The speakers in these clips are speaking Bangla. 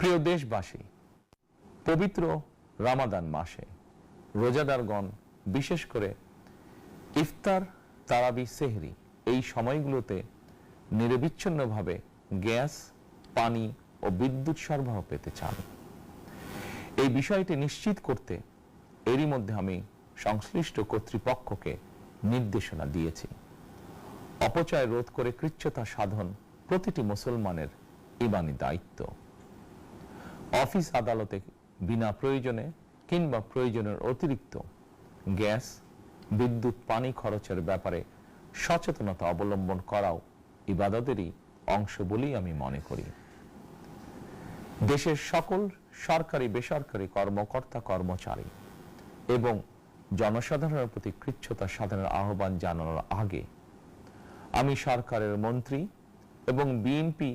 প্রিয় দেশবাসী, পবিত্র রমাদান মাসে রোজাদারগণ বিশেষ করে ইফতার, তারাবি, সেহরি এই সময়গুলোতে নিরবিচ্ছিন্নভাবে গ্যাস, পানি ও বিদ্যুৎ সরবরাহ পেতে চান। এই বিষয়টি নিশ্চিত করতে এরই মধ্যে আমি সংশ্লিষ্ট কর্তৃপক্ষকে নির্দেশনা দিয়েছি। অপচয় রোধ করে কৃচ্ছতা সাধন প্রতিটি মুসলমানের ঈমানী দায়িত্ব। অফিস আদালতে বিনা প্রয়োজনে কিংবা প্রয়োজনের অতিরিক্ত গ্যাস, বিদ্যুৎ, পানি খরচের ব্যাপারে সচেতনতা অবলম্বন করাও ইবাদতেরই অংশ বলেই আমি মনে করি। দেশের সকল সরকারি, বেসরকারি কর্মকর্তা, কর্মচারী এবং জনসাধারণের প্রতি কৃচ্ছতা সাধনের আহ্বান জানানোর আগে আমি সরকারের মন্ত্রী এবং বিএনপি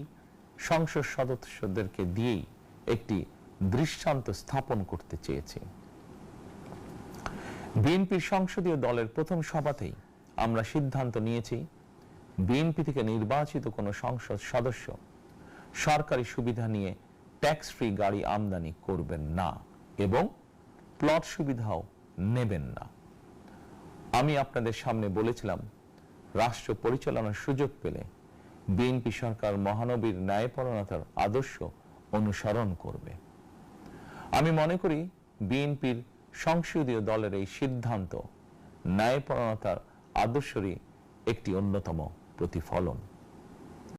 সংসদ সদস্যদেরকে দিয়েই একটি দৃষ্টান্ত স্থাপন করতে চেয়েছি। বিএনপির সংসদীয় দলের প্রথম সভাতেই আমরা সিদ্ধান্ত নিয়েছি, বিএনপি থেকে নির্বাচিত কোনো সংসদ সদস্য সরকারি সুবিধা নিয়ে ট্যাক্স ফ্রি গাড়ি আমদানি করবেন না এবং প্লট সুবিধাও নেবেন না। আমি আপনাদের সামনে বলেছিলাম, রাষ্ট্র পরিচালনার সুযোগ পেলে বিএনপি সরকার মহানবীর ন্যায়পরায়ণতার আদর্শ অনুসরণ করবে। আমি মনে করি বিএনপির সংসদীয় দলের এই সিদ্ধান্ত ন্যায়পরায়ণতার আদর্শেরই একটি অন্যতম প্রতিফলন।